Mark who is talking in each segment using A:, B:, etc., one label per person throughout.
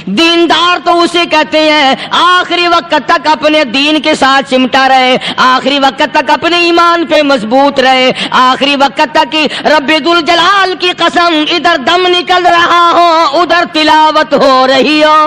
A: دیندار تو اسے کہتے ہیں آخری وقت تک اپنے دین کے ساتھ چمٹا رہے، آخری وقت تک اپنے ایمان پہ مضبوط رہے، آخری وقت تک رب ذوالجلال کی قسم ادھر دم نکل رہا ہو ادھر تلاوت ہو رہی ہو۔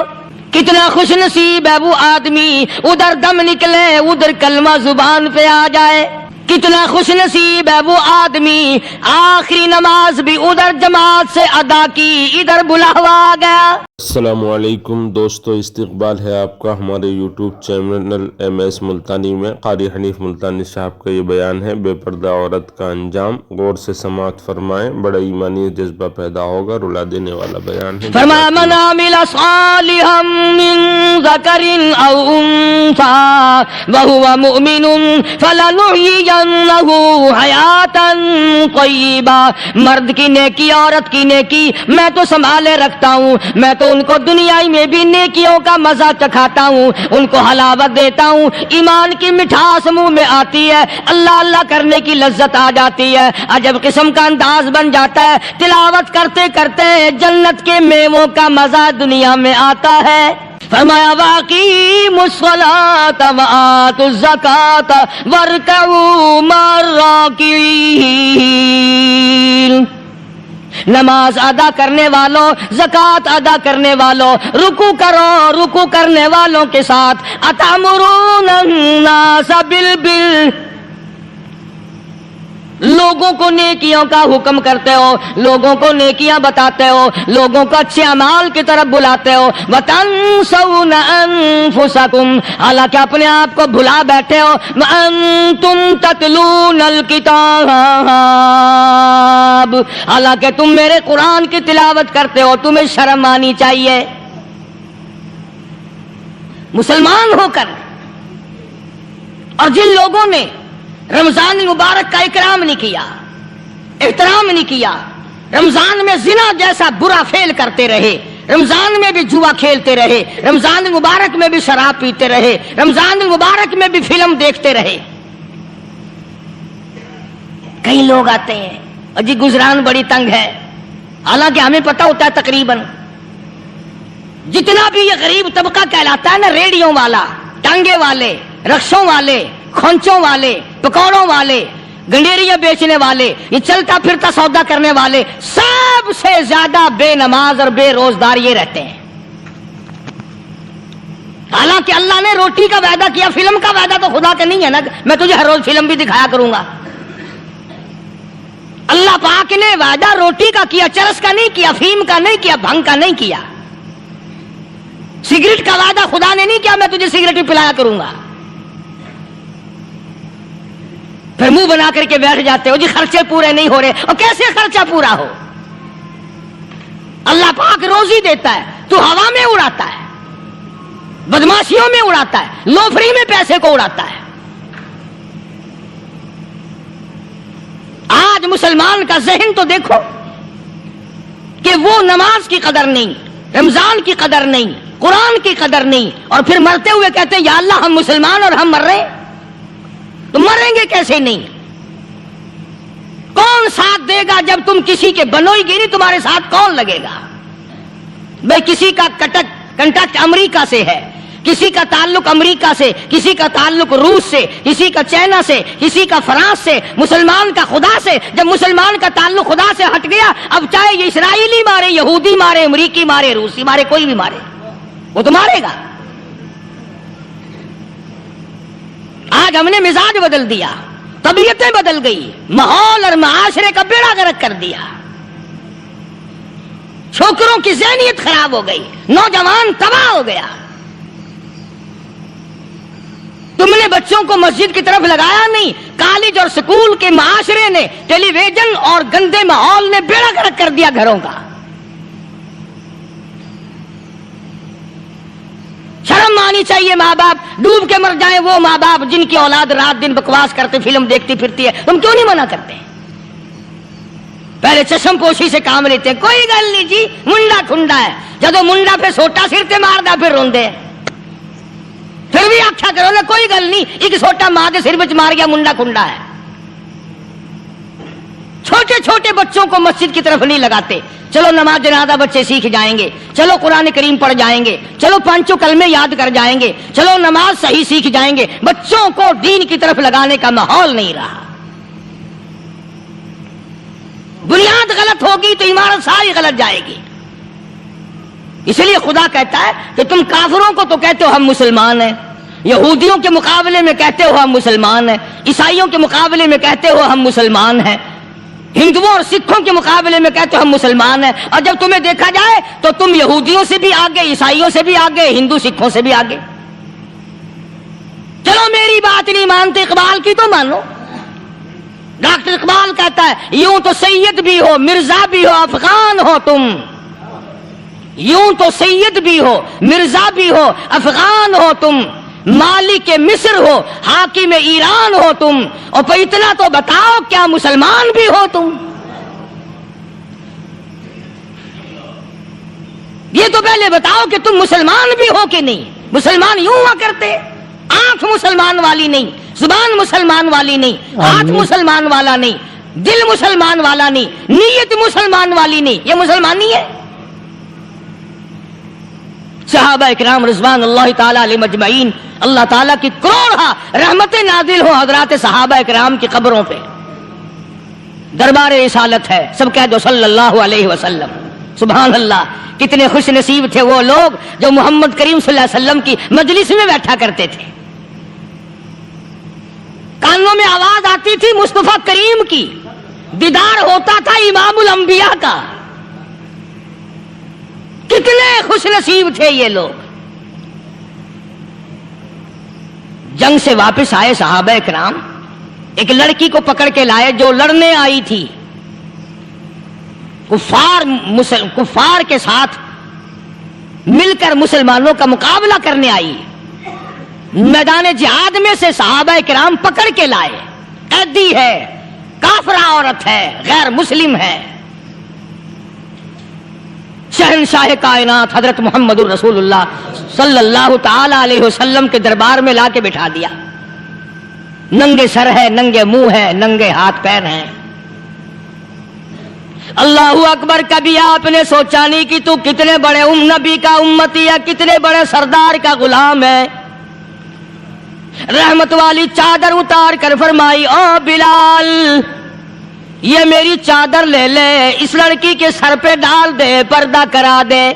A: کتنا خوش نصیب ہے وہ آدمی، ادھر دم نکلے ادھر کلمہ زبان پہ آ جائے۔ کتنا خوش نصیب ہے وہ آدمی، آخری نماز بھی ادھر جماعت سے ادا کی ادھر بلاوا آ گیا۔
B: السلام علیکم دوستو، استقبال ہے آپ کا ہمارے یوٹیوب چینل MS ملتانی میں۔ قاری حنیف ملتانی صاحب کا یہ بیان ہے، بے پردہ عورت کا انجام، غور سے سماعت فرمائیں، بڑا ایمانی جذبہ پیدا ہوگا، رلا دینے والا بیان ہے۔
A: فرمایا من عمل صالحا من ذکر او انثى وهو مؤمن فلنحيينه حیاتا طیبہ۔ مرد کی نیکی عورت کی نیکی میں تو سنبھالے رکھتا ہوں، میں تو ان کو دنیا میں بھی نیکیوں کا مزہ چکھاتا ہوں، ان کو حلاوت دیتا ہوں، ایمان کی مٹھاس منہ میں آتی ہے، اللہ اللہ کرنے کی لذت آ جاتی ہے، عجب قسم کا انداز بن جاتا ہے، تلاوت کرتے کرتے جنت کے میووں کا مزہ دنیا میں آتا ہے۔ فرمایا واقیموا الصلاۃ وآتوا الزکاۃ وارکعوا مع الراکعین۔ نماز ادا کرنے والوں، زکوٰۃ ادا کرنے والوں، رکوع کرو، رکوع کرنے والوں کے ساتھ۔ اتامرون الناس بالبر، لوگوں کو نیکیوں کا حکم کرتے ہو، لوگوں کو نیکیاں بتاتے ہو، لوگوں کو اچھے اعمال کی طرف بلاتے ہو۔ وَتَنْسَوْنَ أَنفُسَكُمْ، حالانکہ اپنے آپ کو بھلا بیٹھے ہو۔ وَأَنْتُمْ تَتْلُونَ الْكِتَابَ، حالانکہ تم میرے قرآن کی تلاوت کرتے ہو، تمہیں شرم آنی چاہیے۔ مسلمان ہو کر اور جن لوگوں نے رمضان المبارک کا اکرام نہیں کیا، احترام نہیں کیا، رمضان میں زنا جیسا برا فعل کرتے رہے، رمضان میں بھی جوا کھیلتے رہے، رمضان المبارک میں بھی شراب پیتے رہے، رمضان المبارک میں بھی فلم دیکھتے رہے۔ کئی لوگ آتے ہیں اور جی گزران بڑی تنگ ہے، حالانکہ ہمیں پتہ ہوتا ہے تقریباً جتنا بھی یہ غریب طبقہ کہلاتا ہے نا، ریڑیوں والا، ٹانگے والے، رکشوں والے، کھونچوں والے، پکوڑوں والے، گنڈیریاں بیچنے والے، یہ چلتا پھرتا سودا کرنے والے، سب سے زیادہ بے نماز اور بے روزدار یہ رہتے ہیں۔ حالانکہ اللہ نے روٹی کا وعدہ کیا، فلم کا وعدہ تو خدا کا نہیں ہے نا، میں تجھے ہر روز فلم بھی دکھایا کروں گا۔ اللہ پاک نے وعدہ روٹی کا کیا، چرس کا نہیں کیا، فیم کا نہیں کیا، بھنگ کا نہیں کیا۔ سگریٹ کا وعدہ خدا نے نہیں کیا میں تجھے سگریٹ بھی پلایا کروں گا۔ پھر منہ بنا کر کے بیٹھ جاتے ہو جی خرچے پورے نہیں ہو رہے، اور کیسے خرچہ پورا ہو؟ اللہ پاک روزی دیتا ہے، تو ہوا میں اڑاتا ہے، بدماشیوں میں اڑاتا ہے، لوفری میں پیسے کو اڑاتا ہے۔ آج مسلمان کا ذہن تو دیکھو کہ وہ نماز کی قدر نہیں، رمضان کی قدر نہیں، قرآن کی قدر نہیں، اور پھر مرتے ہوئے کہتے ہیں یا اللہ ہم مسلمان اور ہم مر رہے ہیں۔ تو مریں گے کیسے نہیں؟ کون ساتھ دے گا جب تم کسی کے بنو ہی گی؟ تمہارے ساتھ کون لگے گا؟ بھائی کسی کا کنٹیکٹ امریکہ سے ہے، کسی کا تعلق امریکہ سے، کسی کا تعلق روس سے، کسی کا چائنا سے، کسی کا فرانس سے، مسلمان کا خدا سے۔ جب مسلمان کا تعلق خدا سے ہٹ گیا، اب چاہے یہ اسرائیلی مارے، یہودی مارے، امریکی مارے، روسی مارے، کوئی بھی مارے، وہ تو مارے گا۔ آج ہم نے مزاج بدل دیا، طبیعتیں بدل گئی، ماحول اور معاشرے کا بیڑا غرق کر دیا، چھوکروں کی ذہنیت خراب ہو گئی، نوجوان تباہ ہو گیا۔ تم نے بچوں کو مسجد کی طرف لگایا نہیں، کالج اور سکول کے معاشرے نے، ٹیلی ویژن اور گندے ماحول نے بیڑا غرق کر دیا گھروں کا۔ شرم آنی چاہیے ماں باپ، ڈوب کے مر جائیں وہ ماں باپ جن کی اولاد رات دن بکواس کرتے فلم دیکھتی پھرتی ہے، تم کیوں نہیں منع کرتے؟ پہلے چشم پوشی سے کام لیتے، کوئی گل نہیں جی منڈا ٹھنڈا ہے، جدو منڈا پہ سوٹا سر تے ماردا پھر روندے، پھر بھی آکھیا کرو نا کوئی گل نہیں، ایک سوٹا ماں دے سر وچ مار گیا منڈا کھنڈا ہے۔ چھوٹے چھوٹے بچوں کو مسجد کی طرف نہیں لگاتے. چلو نماز جنازہ بچے سیکھ جائیں گے, چلو قرآن کریم پڑھ جائیں گے, چلو پانچوں کلمے یاد کر جائیں گے, چلو نماز صحیح سیکھ جائیں گے. بچوں کو دین کی طرف لگانے کا ماحول نہیں رہا. بنیاد غلط ہوگی تو عمارت ساری غلط جائے گی. اس لیے خدا کہتا ہے کہ تم کافروں کو تو کہتے ہو ہم مسلمان ہیں, یہودیوں کے مقابلے میں کہتے ہو ہم مسلمان ہیں, عیسائیوں کے مقابلے میں کہتے ہو ہم مسلمان ہیں, ہندوؤں اور سکھوں کے مقابلے میں کہتے ہو ہم مسلمان ہیں, اور جب تمہیں دیکھا جائے تو تم یہودیوں سے بھی آگے, عیسائیوں سے بھی آگے, ہندو سکھوں سے بھی آگے. چلو میری بات نہیں مانتے, اقبال کی تو مانو. ڈاکٹر اقبال کہتا ہے یوں تو سید بھی ہو, مرزا بھی ہو, افغان ہو تم. یوں تو سید بھی ہو, مرزا بھی ہو, افغان ہو تم, مالک مصر ہو, حاکم ایران ہو تم, اور پھر اتنا تو بتاؤ کیا مسلمان بھی ہو تم؟ یہ تو پہلے بتاؤ کہ تم مسلمان بھی ہو کہ نہیں. مسلمان یوں ہوا کرتے, آنکھ مسلمان والی نہیں, زبان مسلمان والی نہیں, ہاتھ مسلمان والا نہیں, دل مسلمان والا نہیں, نیت مسلمان والی نہیں. یہ مسلمانی ہے؟ صحابہ اکرام رضوان اللہ تعالی علیہ مجمعین, اللہ تعالیٰ کی کروڑا رحمتیں نازل ہو حضرات صحابہ اکرام کی قبروں پہ. دربار رسالت ہے, سب کہہ دو صلی اللہ علیہ وسلم. سبحان اللہ, کتنے خوش نصیب تھے وہ لوگ جو محمد کریم صلی اللہ علیہ وسلم کی مجلس میں بیٹھا کرتے تھے. کانوں میں آواز آتی تھی مصطفیٰ کریم کی, دیدار ہوتا تھا امام الانبیاء کا. کتنے خوش نصیب تھے یہ لوگ. جنگ سے واپس آئے صحابہ کرام, ایک لڑکی کو پکڑ کے لائے جو لڑنے آئی تھی, کفار کے ساتھ مل کر مسلمانوں کا مقابلہ کرنے آئی. میدان جہاد میں سے صحابہ کرام پکڑ کے لائے. قیدی ہے, کافرہ عورت ہے, غیر مسلم ہے. شہنشاہ کائنات حضرت محمد الرسول اللہ صلی اللہ تعالی علیہ وسلم کے دربار میں لا کے بٹھا دیا. ننگے سر ہے, ننگے منہ ہے, ننگے ہاتھ پیر ہیں. اللہ اکبر. کبھی آپ نے سوچا نہیں کہ تو کتنے بڑے نبی کا امتی ہے, کتنے بڑے سردار کا غلام ہے. رحمت والی چادر اتار کر فرمائی, او بلال یہ میری چادر لے لے, اس لڑکی کے سر پہ ڈال دے, پردہ کرا دے.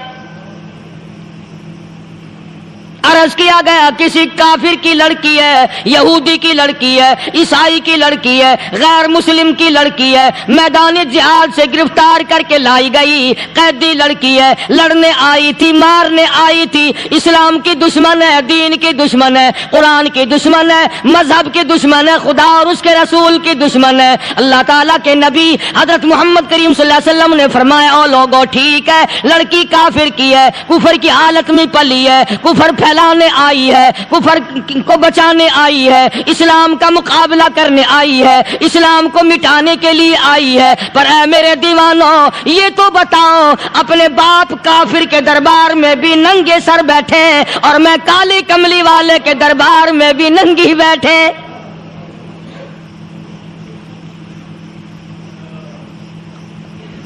A: عرض کیا گیا کسی کافر کی لڑکی ہے, یہودی کی لڑکی ہے, عیسائی کی لڑکی ہے, غیر مسلم کی لڑکی ہے, میدان جہاد سے گرفتار کر کے لائی گئی, قیدی لڑکی ہے, لڑنے آئی تھی, مارنے آئی تھی, اسلام کی دشمن ہے, دین کی دشمن ہے, قرآن کی دشمن ہے, مذہب کی دشمن ہے, خدا اور اس کے رسول کی دشمن ہے. اللہ تعالیٰ کے نبی حضرت محمد کریم صلی اللہ علیہ وسلم نے فرمایا, او لوگو ٹھیک ہے لڑکی کافر کی ہے, کفر کی حالت میں پلی ہے, کفر لانے آئی ہے, کفر کو بچانے آئی ہے, اسلام کا مقابلہ کرنے آئی ہے, اسلام کو مٹانے کے لیے آئی ہے. پر اے میرے دیوانوں یہ تو بتاؤ, اپنے باپ کافر کے دربار میں بھی ننگے سر بیٹھے اور میں کالی کملی والے کے دربار میں بھی ننگی بیٹھے.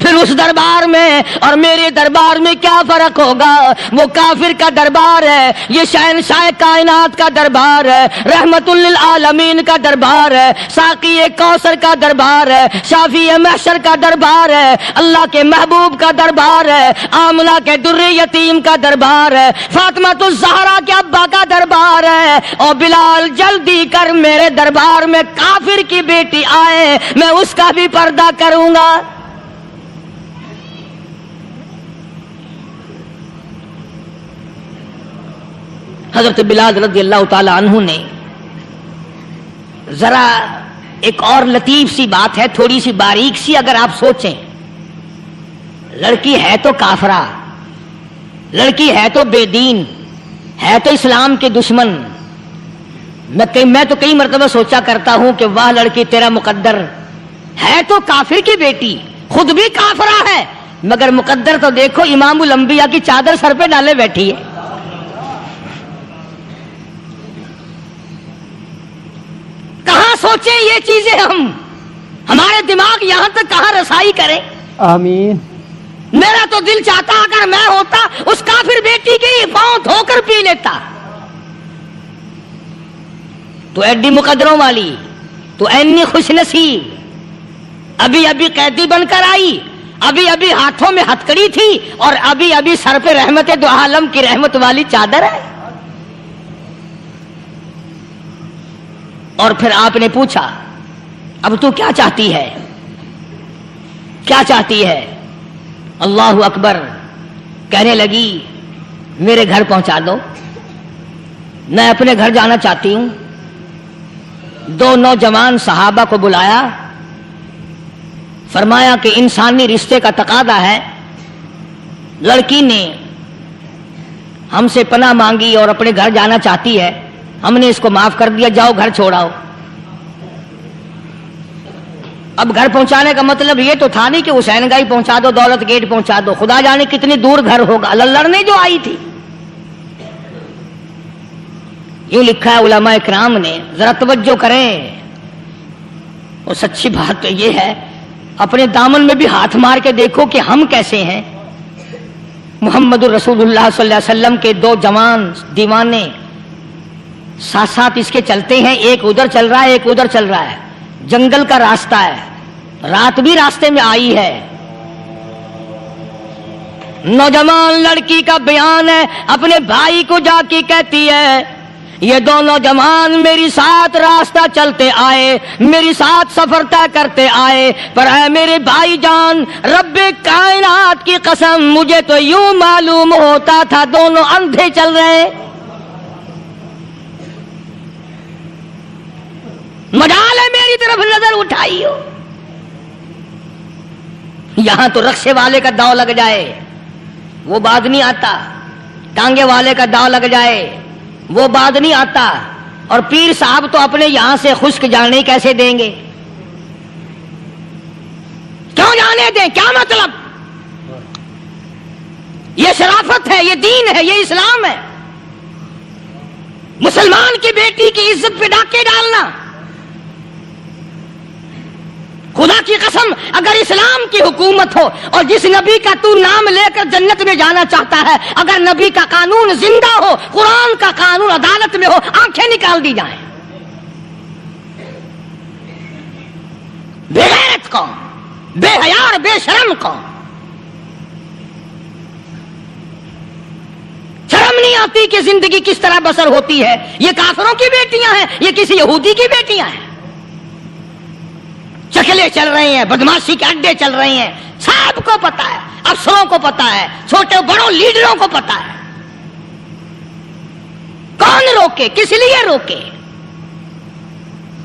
A: پھر اس دربار میں اور میرے دربار میں کیا فرق ہوگا؟ وہ کافر کا دربار ہے, یہ شہنشاہ کائنات کا دربار ہے, رحمت للعالمین کا دربار ہے, ساقی کوثر کا دربار ہے, شافی محشر کا دربار ہے, اللہ کے محبوب کا دربار ہے, آمنہ کے در یتیم کا دربار ہے, فاطمہ الزہرا کے ابا کا دربار ہے. اور بلال جلدی کر میرے دربار میں کافر کی بیٹی آئے, میں اس کا بھی پردہ کروں گا. حضرت بلال رضی اللہ تعالی عنہ نے ذرا ایک اور لطیف سی بات ہے, تھوڑی سی باریک سی, اگر آپ سوچیں, لڑکی ہے تو کافرہ, لڑکی ہے تو بے دین, ہے تو اسلام کے دشمن. میں تو کئی مرتبہ سوچا کرتا ہوں کہ واہ لڑکی تیرا مقدر, ہے تو کافر کی بیٹی, خود بھی کافرہ ہے, مگر مقدر تو دیکھو امام الانبیاء کی چادر سر پہ ڈالے بیٹھی ہے. کہاں سوچیں یہ چیزیں ہم ہمارے دماغ یہاں تک کہاں رسائی کرے.
C: آمین.
A: میرا تو دل چاہتا اگر میں ہوتا اس کافر بیٹی کی پاؤں دھو کر پی لیتا. تو ایڈی مقدروں والی، تو اینی خوش نصیب، ابھی ابھی قیدی بن کر آئی، ابھی ابھی ہاتھوں میں ہتکڑی تھی، اور ابھی ابھی سر پہ رحمت دو عالم کی رحمت والی چادر ہے. اور پھر آپ نے پوچھا اب تو کیا چاہتی ہے، کیا چاہتی ہے؟ اللہ اکبر. کہنے لگی میرے گھر پہنچا دو، میں اپنے گھر جانا چاہتی ہوں. دو نوجوان صحابہ کو بلایا، فرمایا کہ انسانی رشتے کا تقاضا ہے، لڑکی نے ہم سے پناہ مانگی اور اپنے گھر جانا چاہتی ہے، ہم نے اس کو معاف کر دیا، جاؤ گھر چھوڑاؤ. اب گھر پہنچانے کا مطلب یہ تو تھا نہیں کہ حسین گائی پہنچا دو، دولت گیٹ پہنچا دو، خدا جانے کتنی دور گھر ہوگا. لڑنے جو آئی تھی. یوں لکھا ہے علماء اکرام نے، ذرا توجہ کریں. اور سچی بات تو یہ ہے، اپنے دامن میں بھی ہاتھ مار کے دیکھو کہ ہم کیسے ہیں. محمد الرسول اللہ صلی اللہ علیہ وسلم کے دو جوان دیوانے ساتھ ساتھ اس کے چلتے ہیں، ایک ادھر چل رہا ہے ایک ادھر چل رہا ہے. جنگل کا راستہ ہے، رات بھی راستے میں آئی ہے. نوجوان لڑکی کا بیان ہے، اپنے بھائی کو جا کے کہتی ہے یہ دونوں جوان میری ساتھ راستہ چلتے آئے، میری ساتھ سفر طے کرتے آئے، پر اے میرے بھائی جان، رب کائنات کی قسم مجھے تو یوں معلوم ہوتا تھا دونوں اندھے چل رہے. مجال ہے میری طرف نظر اٹھائی ہو. یہاں تو رکشے والے کا داؤ لگ جائے وہ بعد نہیں آتا، ٹانگے والے کا داؤ لگ جائے وہ بعد نہیں آتا، اور پیر صاحب تو اپنے یہاں سے خشک جانے کیسے دیں گے؟ کیوں جانے دیں؟ کیا مطلب؟ یہ شرافت ہے، یہ دین ہے، یہ اسلام ہے. مسلمان کی بیٹی کی عزت پہ ڈاکے ڈالنا، خدا کی قسم اگر اسلام کی حکومت ہو اور جس نبی کا تو نام لے کر جنت میں جانا چاہتا ہے، اگر نبی کا قانون زندہ ہو، قرآن کا قانون عدالت میں ہو، آنکھیں نکال دی جائیں. بے غیرت قوم، بے حیا اور بے شرم قوم. شرم نہیں آتی کہ زندگی کس طرح بسر ہوتی ہے. یہ کافروں کی بیٹیاں ہیں، یہ کسی یہودی کی بیٹیاں ہیں. چکلے چل رہے ہیں، بدماشی کے اڈے چل رہے ہیں. سب کو پتا ہے، افسروں کو پتا ہے، چھوٹے بڑوں لیڈروں کو پتا ہے. کون روکے؟ کس لیے روکے؟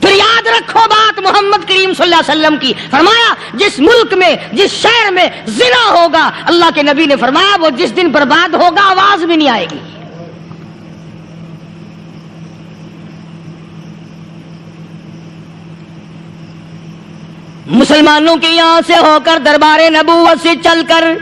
A: پھر یاد رکھو بات محمد کریم صلی اللہ علیہ وسلم کی. فرمایا جس ملک میں، جس شہر میں زنا ہوگا، اللہ کے نبی نے فرمایا وہ جس دن برباد ہوگا آواز بھی نہیں آئے گی. مسلمانوں کے یہاں سے ہو کر دربار نبوت سے چل کر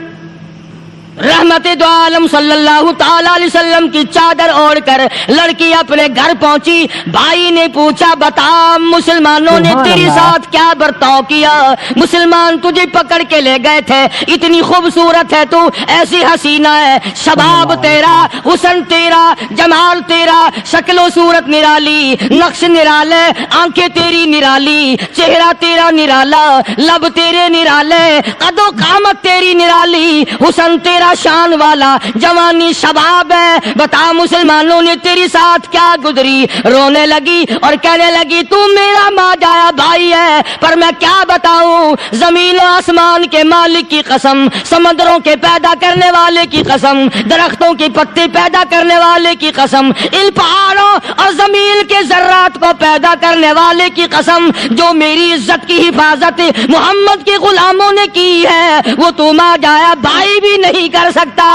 A: رحمت دو عالم صلی اللہ تعالی علیہ وسلم کی چادر اوڑھ کر لڑکی اپنے گھر پہنچی. بھائی نے پوچھا بتا مسلمانوں نے تیرے ساتھ کیا برتاؤ کیا؟ مسلمان تجھے پکڑ کے لے گئے تھے، اتنی خوبصورت ہے تو، ایسی حسینہ ہے، شباب تیرا، حسن تیرا، جمال تیرا، شکل و صورت نرالی، نقش نرالے، آنکھیں تیری نرالی، چہرہ تیرا نرالا، لب تیرے نرالے، قد و قامت تیری نرالی، حسن تیرا شان والا، جوانی شباب ہے. بتا مسلمانوں نے تیری ساتھ کیا گزری؟ رونے لگی اور کہنے لگی تو میرا ماں جایا بھائی ہے، پر میں کیا بتاؤں، زمین و آسمان کے مالک کی قسم، سمندروں کے پیدا کرنے والے کی قسم، درختوں کے پتے پیدا کرنے والے کی قسم، ان پہاڑوں اور زمین کے ذرات کو پیدا کرنے والے کی قسم، جو میری عزت کی حفاظت محمد کے غلاموں نے کی ہے، وہ تو ماں جایا بھائی بھی نہیں کر سکتا.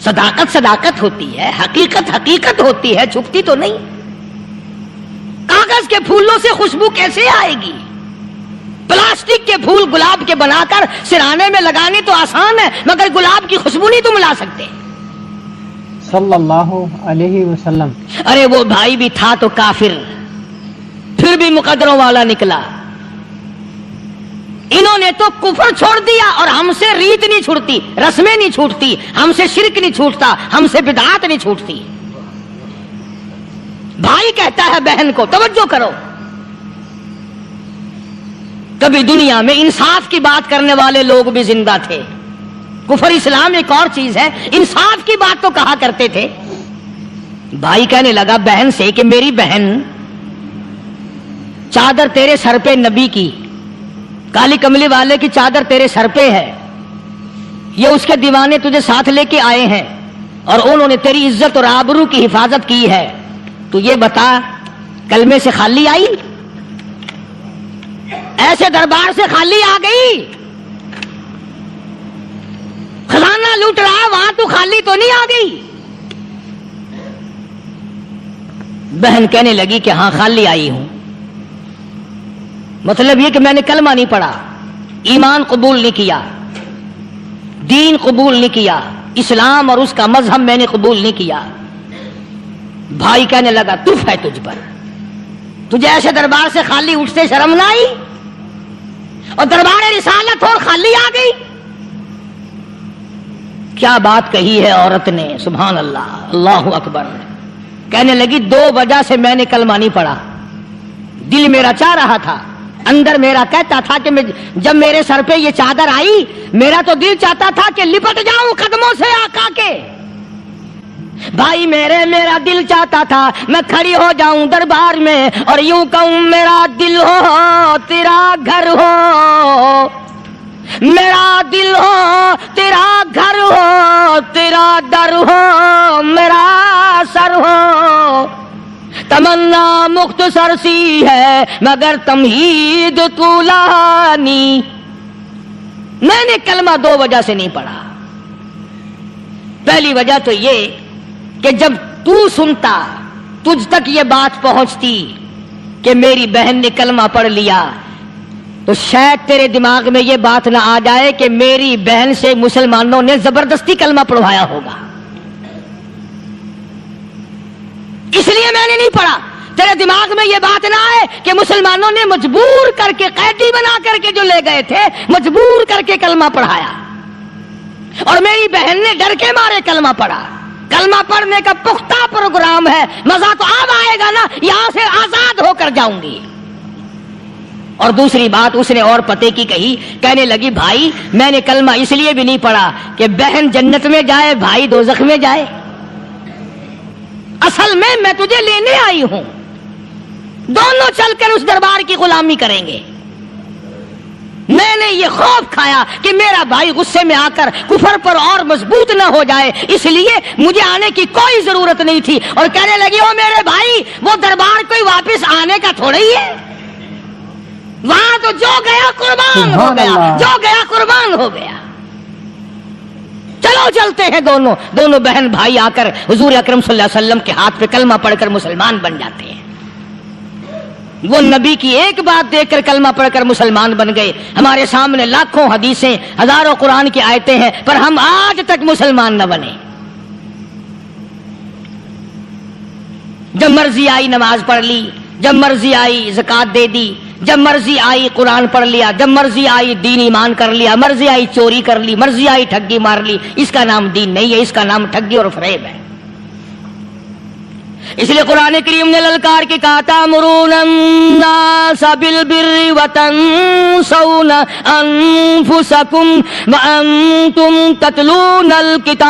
A: صداقت صداقت ہوتی ہے، حقیقت حقیقت ہوتی ہے، چھپتی تو نہیں. کاغذ کے پھولوں سے خوشبو کیسے آئے گی؟ پلاسٹک کے پھول گلاب کے بنا کر سرانے میں لگانے تو آسان ہے، مگر گلاب کی خوشبو نہیں تم لا سکتے.
C: صلی اللہ علیہ وسلم.
A: ارے وہ بھائی بھی تھا تو کافر، پھر بھی مقدروں والا نکلا. انہوں نے تو کفر چھوڑ دیا، اور ہم سے ریت نہیں چھوٹتی، رسمیں نہیں چھوٹتی، ہم سے شرک نہیں چھوٹتا، ہم سے بدعات نہیں چھوٹتی. بھائی کہتا ہے بہن کو، توجہ کرو. کبھی دنیا میں انصاف کی بات کرنے والے لوگ بھی زندہ تھے. کفر اسلام ایک اور چیز ہے، انصاف کی بات تو کہا کرتے تھے. بھائی کہنے لگا بہن سے کہ میری بہن، چادر تیرے سر پہ نبی کی، کالی کملی والے کی چادر تیرے سر پہ ہے، یہ اس کے دیوانے تجھے ساتھ لے کے آئے ہیں اور انہوں نے تیری عزت اور آبرو کی حفاظت کی ہے. تو یہ بتا کلمے سے خالی آئی؟ ایسے دربار سے خالی آ گئی؟ خزانہ لوٹ رہا ہے وہاں تو خالی تو نہیں آ گئی؟ بہن کہنے لگی کہ ہاں خالی آئی ہوں. مطلب یہ کہ میں نے کلمہ نہیں پڑھا، ایمان قبول نہیں کیا، دین قبول نہیں کیا، اسلام اور اس کا مذہب میں نے قبول نہیں کیا. بھائی کہنے لگا تف ہے تجھ پر، تجھے ایسے دربار سے خالی اٹھتے شرم نہ آئی؟ اور دربار رسالت اور خالی آ گئی. کیا بات کہی ہے عورت نے، سبحان اللہ، اللہ اکبر. کہنے لگی 2 وجہ سے میں نے کلمہ نہیں پڑھا. دل میرا چاہ رہا تھا، اندر میرا کہتا تھا کہ جب میرے سر پہ یہ چادر آئی، میرا تو دل چاہتا تھا کہ لپٹ جاؤں قدموں سے آقا کے. بھائی میرا دل چاہتا تھا میں کھڑی ہو جاؤں دربار میں اور یوں کہوں میرا دل ہو تیرا گھر ہو، میرا دل ہو تیرا گھر ہو، تیرا در ہو میرا سر ہو. تمنا مختصر سی ہے مگر تمہید طولانی. میں نے کلمہ 2 وجہ سے نہیں پڑھا. پہلی وجہ تو یہ کہ جب تو سنتا، تجھ تک یہ بات پہنچتی کہ میری بہن نے کلمہ پڑھ لیا، تو شاید تیرے دماغ میں یہ بات نہ آ جائے کہ میری بہن سے مسلمانوں نے زبردستی کلمہ پڑھوایا ہوگا. اس لیے میں نے نہیں پڑھا. تیرے دماغ میں یہ بات نہ آئے کہ مسلمانوں نے مجبور کر کے، قیدی بنا کر کے جو لے گئے تھے، مجبور کر کے کلمہ پڑھایا اور میری بہن نے ڈر کے مارے کلمہ پڑھا. کلمہ پڑھنے کا پختہ پروگرام ہے. مزہ تو اب آئے گا نا، یہاں سے آزاد ہو کر جاؤں گی. اور دوسری بات اس نے اور پتے کی کہی. کہنے لگی بھائی میں نے کلمہ اس لیے بھی نہیں پڑھا کہ بہن جنت میں جائے بھائی دوزخ میں جائے. اصل میں تجھے لینے آئی ہوں، دونوں چل کر اس دربار کی غلامی کریں گے. میں نے یہ خوف کھایا کہ میرا بھائی غصے میں آ کر کفر پر اور مضبوط نہ ہو جائے، اس لیے مجھے آنے کی کوئی ضرورت نہیں تھی. اور کہنے لگی او میرے بھائی، وہ دربار کوئی واپس آنے کا تھوڑا ہی ہے، وہاں تو جو گیا قربان ہو گیا، جو گیا قربان ہو گیا. چلو چلتے ہیں. دونوں بہن بھائی آ کر حضور اکرم صلی اللہ علیہ وسلم کے ہاتھ پہ کلمہ پڑھ کر مسلمان بن جاتے ہیں. وہ نبی کی ایک بات دیکھ کر کلمہ پڑھ کر مسلمان بن گئے. ہمارے سامنے لاکھوں حدیثیں، ہزاروں قرآن کی آیتیں ہیں، پر ہم آج تک مسلمان نہ بنے. جب مرضی آئی نماز پڑھ لی، جب مرضی آئی زکات دے دی، جب مرضی آئی قرآن پڑھ لیا، جب مرضی آئی دین ایمان کر لیا، مرضی آئی چوری کر لی، مرضی آئی ٹھگی مار لی. اس کا نام دین نہیں ہے، اس کا نام ٹھگی اور فریب ہے. اس لیے قرآن کریم نے للکار کے کہا تأمرون الناس بالبر وتنسون انفسکم وانتم تتلون الکتاب.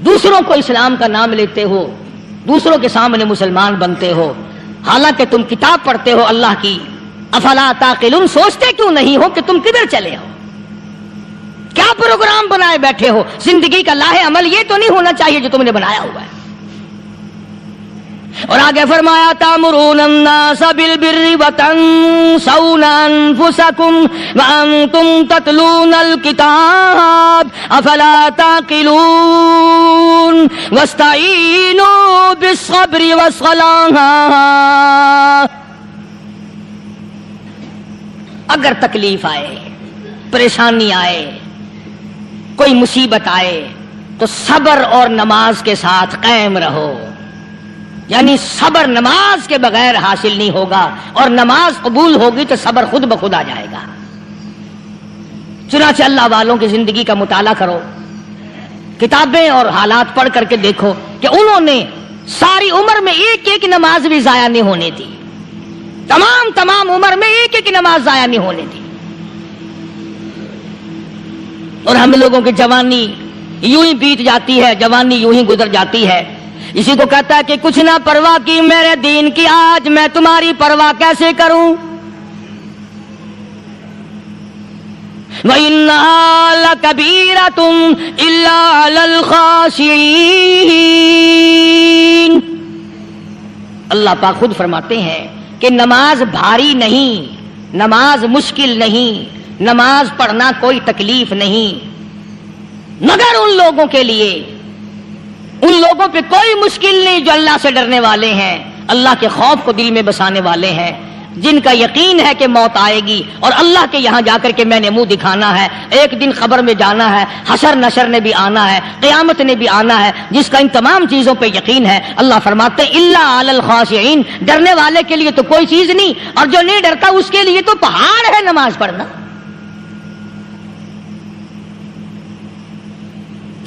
A: دوسروں کو اسلام کا نام لیتے ہو، دوسروں کے سامنے مسلمان بنتے ہو، حالانکہ تم کتاب پڑھتے ہو اللہ کی. افلا تعقلون، سوچتے کیوں نہیں ہو کہ تم کدھر چلے ہو؟ کیا پروگرام بنائے بیٹھے ہو؟ زندگی کا لاہ عمل یہ تو نہیں ہونا چاہیے جو تم نے بنایا ہوا ہے. اور آگے فرمایا تأمرون الناس بالبر وتنسون انفسکم وانتم تتلون الکتاب افلا تعقلون واستعینوا بالصبر والصلاة. اگر تکلیف آئے، پریشانی آئے، کوئی مصیبت آئے تو صبر اور نماز کے ساتھ قائم رہو، یعنی صبر نماز کے بغیر حاصل نہیں ہوگا، اور نماز قبول ہوگی تو صبر خود بخود آ جائے گا۔ چنانچہ اللہ والوں کی زندگی کا مطالعہ کرو، کتابیں اور حالات پڑھ کر کے دیکھو کہ انہوں نے ساری عمر میں ایک ایک نماز بھی ضائع نہیں ہونے دی، تمام عمر میں ایک ایک نماز ضائع نہیں ہونے دی۔ اور ہم لوگوں کی جوانی یوں ہی بیت جاتی ہے، جوانی یوں ہی گزر جاتی ہے۔ اسی کو کہتا ہے کہ کچھ نہ پرواہ کی میرے دین کی، آج میں تمہاری پرواہ کیسے کروں؟ وَإِنَّهَا لَكَبِيرَةٌ إِلَّا عَلَى الْخَاشِعِينَ۔ اللہ پاک خود فرماتے ہیں کہ نماز بھاری نہیں، نماز مشکل نہیں، نماز پڑھنا کوئی تکلیف نہیں، مگر ان لوگوں کے لیے، ان لوگوں پہ کوئی مشکل نہیں جو اللہ سے ڈرنے والے ہیں، اللہ کے خوف کو دل میں بسانے والے ہیں، جن کا یقین ہے کہ موت آئے گی اور اللہ کے یہاں جا کر کے میں نے منہ دکھانا ہے، ایک دن خبر میں جانا ہے، حشر نشر نے بھی آنا ہے، قیامت نے بھی آنا ہے، جس کا ان تمام چیزوں پہ یقین ہے۔ اللہ فرماتے ہیں الا علی الخاشعین، ڈرنے والے کے لیے تو کوئی چیز نہیں، اور جو نہیں ڈرتا اس کے لیے تو پہاڑ ہے نماز پڑھنا۔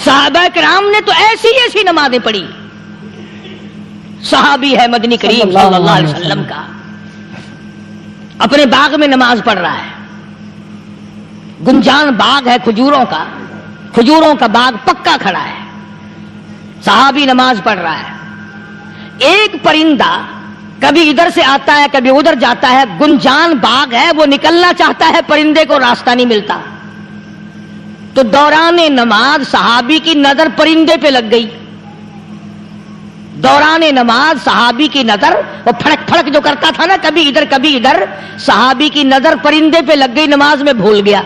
A: صحابہ کرام نے تو ایسی ایسی نمازیں پڑھی۔ صحابی ہے مدنی کریم صلی اللہ علیہ وسلم کا، اپنے باغ میں نماز پڑھ رہا ہے، گنجان باغ ہے کھجوروں کا باغ پکا کھڑا ہے، صحابی نماز پڑھ رہا ہے۔ ایک پرندہ کبھی ادھر سے آتا ہے کبھی ادھر جاتا ہے، گنجان باغ ہے، وہ نکلنا چاہتا ہے، پرندے کو راستہ نہیں ملتا، تو دوران نماز صحابی کی نظر پرندے پہ لگ گئی۔ دوران نماز صحابی کی نظر، وہ پھڑک پھڑک جو کرتا تھا نا، کبھی ادھر، صحابی کی نظر پرندے پہ لگ گئی، نماز میں بھول گیا۔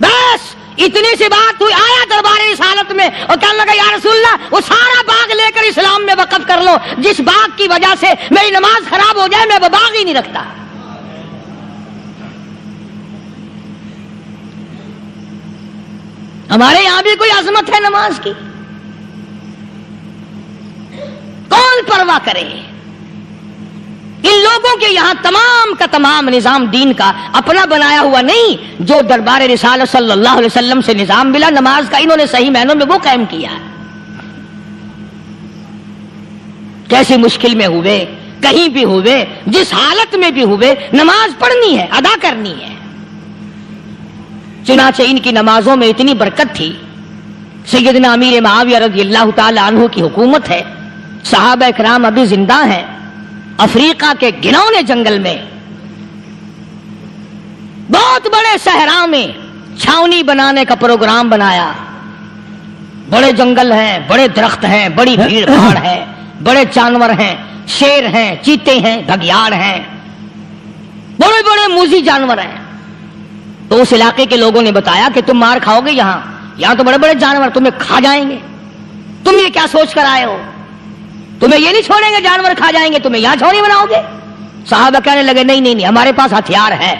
A: بس اتنی سی بات ہوئی، آیا دربار رسالت میں اور کہنے لگا یا رسول اللہ وہ سارا باغ لے کر اسلام میں وقف کر لو، جس باغ کی وجہ سے میری نماز خراب ہو جائے میں وہ باغ ہی نہیں رکھتا۔ ہمارے یہاں بھی کوئی عظمت ہے نماز کی؟ کون پرواہ کرے؟ ان لوگوں کے یہاں تمام کا تمام نظام دین کا اپنا بنایا ہوا نہیں، جو دربار رسالت صلی اللہ علیہ وسلم سے نظام ملا نماز کا، انہوں نے صحیح معنوں میں وہ قائم کیا۔ کیسی مشکل میں ہوئے، کہیں بھی ہوئے، جس حالت میں بھی ہوئے، نماز پڑھنی ہے، ادا کرنی ہے۔ چنانچہ ان کی نمازوں میں اتنی برکت تھی، سیدنا امیر معاویہ رضی اللہ تعالی عنہ کی حکومت ہے، صحابہ کرام ابھی زندہ ہیں، افریقہ کے گھنونے جنگل میں، بہت بڑے صحرا میں چھاونی بنانے کا پروگرام بنایا، بڑے جنگل ہیں، بڑے درخت ہیں، بڑی بھیڑ بھاڑ ہے، بڑے جانور ہیں، شیر ہیں، چیتے ہیں، گھگیاڑ ہیں، بڑے بڑے موذی جانور ہیں۔ تو اس علاقے کے لوگوں نے بتایا کہ تم مار کھاؤ گے، یہاں تو بڑے بڑے جانور تمہیں کھا جائیں گے، تم یہ کیا سوچ کر آئے ہو؟ تمہیں یہ نہیں چھوڑیں گے، جانور کھا جائیں گے، تمہیں یہاں چھوڑی بناؤ گے؟ صحابہ کہنے لگے نہیں، ہمارے پاس ہتھیار ہے۔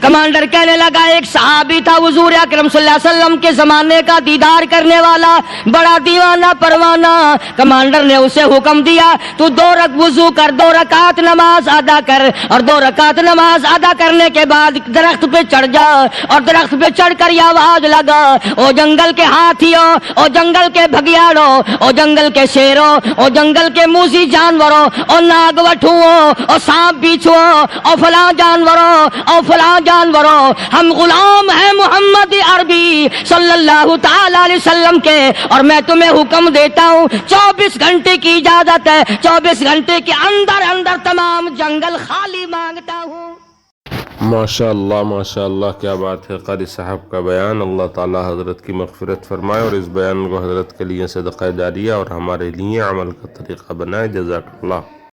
A: کمانڈر کہنے لگا، ایک صحابی تھا حضور اکرم صلی اللہ علیہ وسلم کے زمانے کا دیدار کرنے والا، بڑا دیوانہ پروانہ۔ کمانڈر نے اسے حکم دیا تو 2 رکعت وضو کر، 2 رکعت نماز ادا کر، اور 2 رکعت نماز ادا کرنے کے بعد درخت پہ چڑھ جا، اور درخت پہ چڑھ کر یہ آواز لگا، او جنگل کے ہاتھیوں، او جنگل کے بھگیاڑوں، او جنگل کے شیروں، او جنگل کے موذی جانوروں، او ناگ وٹھوؤں، او سانپ بیچھوؤں، او فلاں جانوروں، او فلاں جانوروں، ہم غلام ہیں محمد عربی صلی اللہ تعالی علیہ وسلم کے، اور میں تمہیں حکم دیتا ہوں 24 گھنٹے کی اجازت ہے، 24 گھنٹے کے اندر تمام جنگل خالی مانگتا ہوں۔
B: ماشاء اللہ کیا بات ہے، قاری صاحب کا بیان، اللہ تعالی حضرت کی مغفرت فرمائے اور اس بیان کو حضرت کے لیے صدقہ جاریہ اور ہمارے لیے عمل کا طریقہ بنائے۔ جزاک اللہ۔